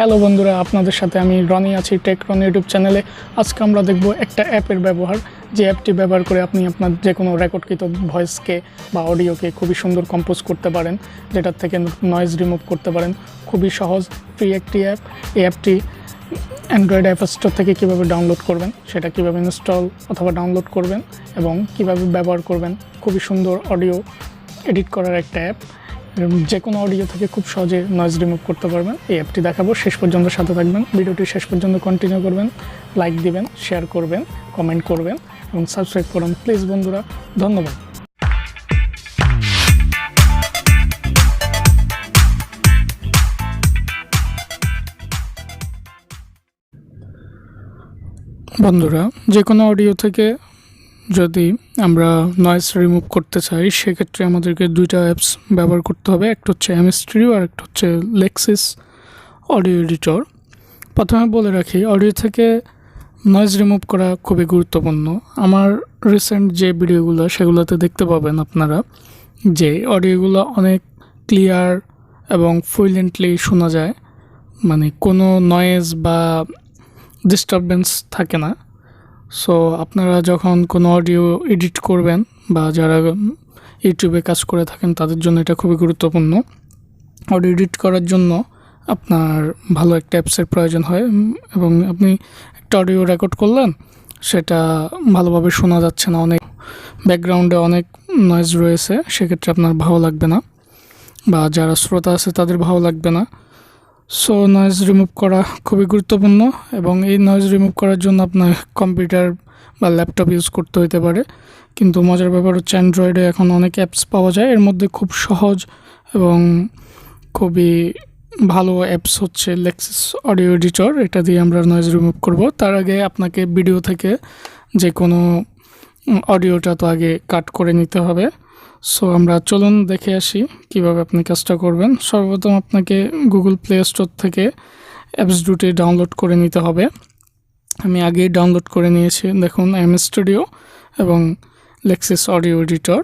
Hello বন্ধুরা, আপনাদের সাথে আমি রনি আছি টেক রনি ইউটিউব চ্যানেলে। আজকে আমরা দেখব একটা অ্যাপের ব্যবহার, যে অ্যাপটি ব্যবহার করে আপনি আপনার যে কোনো রেকর্ডকৃত ভয়েসকে বা অডিওকে খুবই সুন্দর কম্পোজ করতে পারেন, যেটার থেকে নয়েজ রিমুভ করতে পারেন। খুবই সহজ, ফ্রি একটি অ্যাপ। এই অ্যাপটি অ্যান্ড্রয়েড অ্যাপ স্টোর থেকে কীভাবে ডাউনলোড করবেন, সেটা কীভাবে ইনস্টল অথবা ডাউনলোড করবেন এবং কীভাবে ব্যবহার করবেন। খুবই সুন্দর অডিও এডিট করার একটা অ্যাপ। যে কোনো অডিও থেকে খুব সহজে নয়েজ রিমুভ করতে পারবেন। এই অ্যাপটি দেখাবো, শেষ পর্যন্ত সাথে থাকবেন। ভিডিওটি শেষ পর্যন্ত কন্টিনিউ করবেন, লাইক দিবেন, শেয়ার করবেন, কমেন্ট করবেন এবং সাবস্ক্রাইব করুন প্লিজ বন্ধুরা। ধন্যবাদ। বন্ধুরা, যে কোনো অডিও থেকে যদি আমরা নয়েজ রিমুভ করতে চাই, সেক্ষেত্রে আমাদেরকে দুইটা অ্যাপস ব্যবহার করতে হবে। একটা হচ্ছে স্টুডিও আর একটা হচ্ছে লেক্সিস অডিও এডিটর। প্রথমে বলে রাখি, অডিও থেকে নয়েজ রিমুভ করা খুবই গুরুত্বপূর্ণ। আমার রিসেন্ট যে ভিডিওগুলো, সেগুলোতে দেখতে পাবেন আপনারা যে অডিওগুলো অনেক ক্লিয়ার এবং ফ্লুয়েন্টলি শোনা যায়, মানে কোনো নয়েজ বা ডিস্টারবেন্স থাকে না। সো আপনারা যখন কোনো অডিও এডিট করবেন বা যারা ইউটিউবে কাজ করে থাকেন, তাদের জন্য এটা খুবই গুরুত্বপূর্ণ। অডিও এডিট করার জন্য আপনার ভালো একটা অ্যাপসের প্রয়োজন হয় এবং আপনি একটা অডিও রেকর্ড করলেন, সেটা ভালোভাবে শোনা যাচ্ছে না, অনেক ব্যাকগ্রাউন্ডে অনেক নয়েজ রয়েছে, সেক্ষেত্রে আপনার ভালো লাগবে না বা যারা শ্রোতা আছে তাদের ভালো লাগবে না। সো নয়েজ রিমুভ করা খুবই গুরুত্বপূর্ণ এবং এই নয়েজ রিমুভ করার জন্য আপনার কম্পিউটার বা ল্যাপটপ ইউজ করতে হতে পারে। কিন্তু মজার ব্যাপার হচ্ছে, অ্যান্ড্রয়েডে এখন অনেক অ্যাপস পাওয়া যায়। এর মধ্যে খুব সহজ এবং খুবই ভালো অ্যাপস হচ্ছে লেক্সিস অডিও এডিটর। এটা দিয়ে আমরা নয়েজ রিমুভ করব। তার আগে আপনাকে ভিডিও থেকে যে কোনো অডিওটা তো আগে কাট করে নিতে হবে। সো আমরা চলুন দেখে আসি কিভাবে আপনি কাজটা করবেন। সর্বপ্রথম আপনাকে গুগল প্লে স্টোর থেকে অ্যাপস দুটি ডাউনলোড করে নিতে হবে। আমি আগেই ডাউনলোড করে নিয়েছি, দেখুন স্টুডিও এবং লেক্সিস অডিও এডিটর।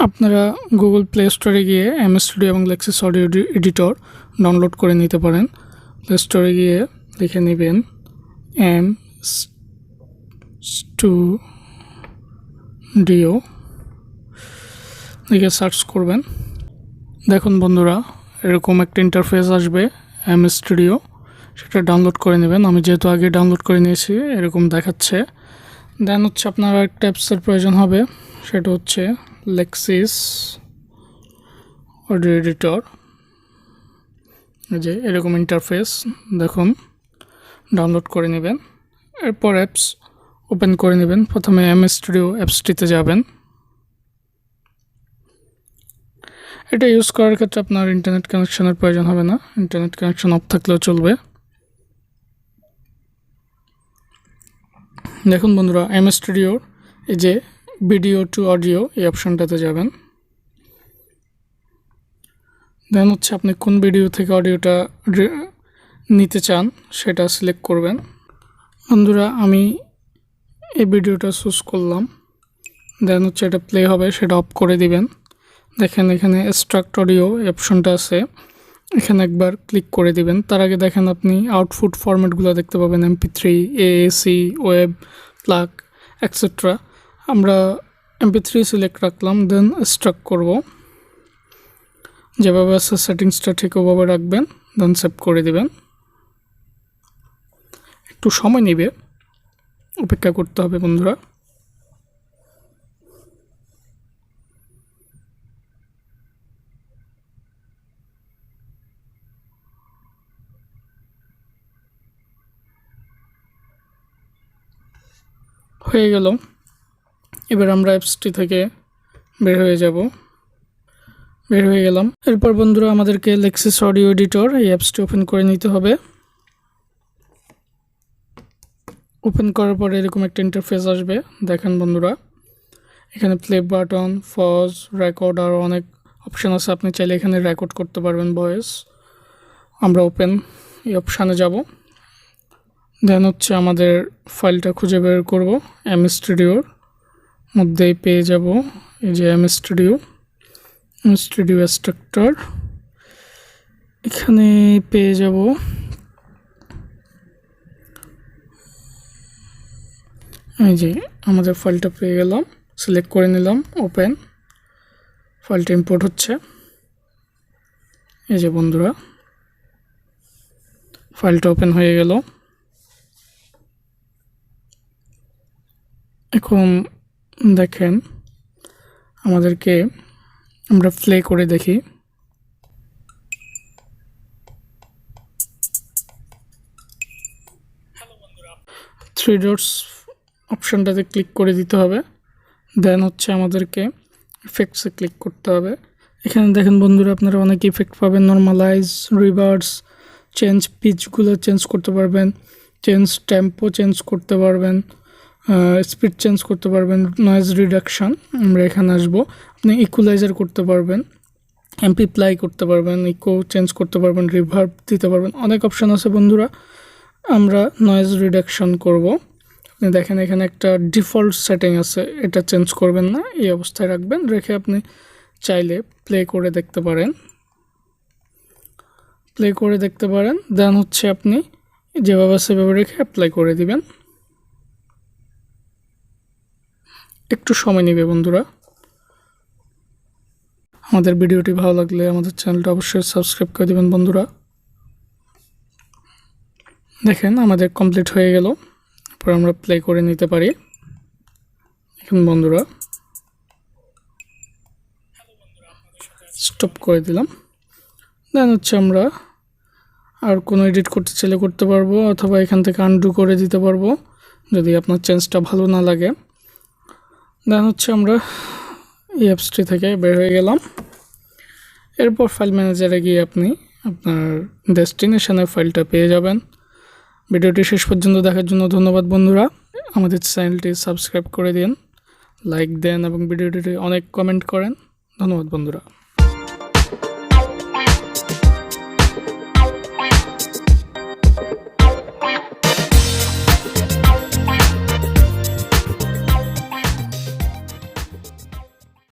আপনারা গুগল প্লে স্টোরে গিয়ে স্টুডিও এবং লেক্সিস অডিও এডিটর ডাউনলোড করে নিতে পারেন। প্লে স্টোরে গিয়ে লিখে নেবেন স্টুডিও, লিখে সার্চ করবেন। দেখুন বন্ধুরা, এরকম একটা ইন্টারফেস আসবে স্টুডিও, সেটা ডাউনলোড করে নেবেন। আমি যেহেতু আগে ডাউনলোড করে নিয়েছি, এরকম দেখাচ্ছে। দেন হচ্ছে আপনার একটা অ্যাপসের প্রয়োজন হবে, সেটা হচ্ছে লেক্সিস অডিও এডিটর। যে এরকম ইন্টারফেস দেখুন, ডাউনলোড করে নেবেন। এরপর অ্যাপস ওপেন করে নেবেন। প্রথমে স্টুডিও অ্যাপসটিতে যাবেন। এটা ইউজ করার ক্ষেত্রে আপনার ইন্টারনেট কানেকশনের প্রয়োজন হবে না, ইন্টারনেট কানেকশন অফ থাকলেও চলবে। দেখুন বন্ধুরা, স্টুডিওর এই যে ভিডিও টু অডিও, এই অপশনটাতে যাবেন। দেন হচ্ছে আপনি কোন ভিডিও থেকে অডিওটা নিতে চান সেটা সিলেক্ট করবেন। বন্ধুরা, আমি এই ভিডিওটা চুজ করলাম। দেন হচ্ছে এটা প্লে হবে, সেটা অফ করে দিবেন। দেখেন এখানে এক্সট্রাক্ট অডিও অপশনটা আছে, এখানে একবার ক্লিক করে দিবেন। তার আগে দেখেন আপনি আউটপুট ফরম্যাটগুলো দেখতে পাবেন, MP3, AAC, web, plug, etcetera. আমরা MP3 সিলেক্ট রাখলাম, দেন এক্সট্রাক্ট করব। যেভাবে আছে সেটিংসটা ঠিক ওভাবে রাখবেন, দেন সেভ করে দিবেন। একটু সময় নেবে, অপেক্ষা করতে হবে বন্ধুরা। হয়ে গেল। এবার আমরা অ্যাপসটি থেকে বের হয়ে গেলাম। এরপর বন্ধুরা, আমাদেরকে লেক্সিস অডিও এডিটর এই অ্যাপসটি ওপেন করে নিতে হবে। ওপেন করার পরে এরকম একটা ইন্টারফেস আসবে। দেখেন বন্ধুরা, এখানে প্লে বাটন, পজ, রেকর্ড আর অনেক অপশান আছে। আপনি চাইলে এখানে রেকর্ড করতে পারবেন ভয়েস। আমরা ওপেন এই অপশানে যাব। দেন হচ্ছে আমাদের ফাইলটা খুঁজে বের করব। স্টুডিওর মধ্যেই পেয়ে যাব এই যে স্টুডিও স্ট্রাকচার, এখানে পেয়ে যাব এই যে আমাদের ফাইলটা পেয়ে গেলাম, সিলেক্ট করে নিলাম, ওপেন। ফাইলটা ইম্পোর্ট হচ্ছে। এই যে বন্ধুরা ফাইলটা ওপেন হয়ে গেল। এখন দেখেন আমাদেরকে, আমরা প্লে করে দেখি। থ্রি ডটস অপশানটাতে ক্লিক করে দিতে হবে। দেন হচ্ছে আমাদেরকে ইফেক্টসে ক্লিক করতে হবে। এখানে দেখেন বন্ধুরা আপনারা অনেক ইফেক্ট পাবেন। নর্মালাইজ, রিভার্স, চেঞ্জ, পিচগুলো চেঞ্জ করতে পারবেন, চেঞ্জ টেম্পো চেঞ্জ করতে পারবেন, স্পিড চেঞ্জ করতে পারবেন, নয়েজ রিডাকশান আমরা এখানে আসবো। আপনি ইকুয়ালাইজার করতে পারবেন, অ্যাম্প্লিফাই করতে পারবেন, ইকো চেঞ্জ করতে পারবেন, রিভার্ব দিতে পারবেন, অনেক অপশান আছে বন্ধুরা। আমরা নয়েজ রিডাকশান করব। আপনি দেখেন এখানে একটা ডিফল্ট সেটিং আছে, এটা চেঞ্জ করবেন না, এই অবস্থায় রাখবেন। রেখে আপনি চাইলে প্লে করে দেখতে পারেন, দেন হচ্ছে আপনি যেভাবে সেভাবে রেখে অ্যাপ্লাই করে দিবেন। একটু সময় নেবে বন্ধুরা। আমাদের ভিডিওটি ভালো লাগলে আমাদের চ্যানেলটা অবশ্যই সাবস্ক্রাইব করে দেবেন বন্ধুরা। দেখেন আমাদের কমপ্লিট হয়ে গেল। এরপর আমরা প্লে করে নিতে পারি। এখন বন্ধুরা স্টপ করে দিলাম। দেন হচ্ছে আমরা আর কোনো এডিট করতে চাইলে করতে পারবো, অথবা এখান থেকে আনডু করে দিতে পারবো যদি আপনার চেঞ্জটা ভালো না লাগে। দেন হচ্ছে আমরা এই অ্যাপসটি থেকে বের হয়ে গেলাম। এরপর ফাইল ম্যানেজারে গিয়ে আপনি আপনার ডেস্টিনেশনের ফাইলটা পেয়ে যাবেন। ভিডিওটি শেষ পর্যন্ত দেখার জন্য ধন্যবাদ বন্ধুরা। আমাদের চ্যানেলটি সাবস্ক্রাইব করে দিন, লাইক দেন এবং ভিডিওটি অনেক কমেন্ট করেন। ধন্যবাদ বন্ধুরা।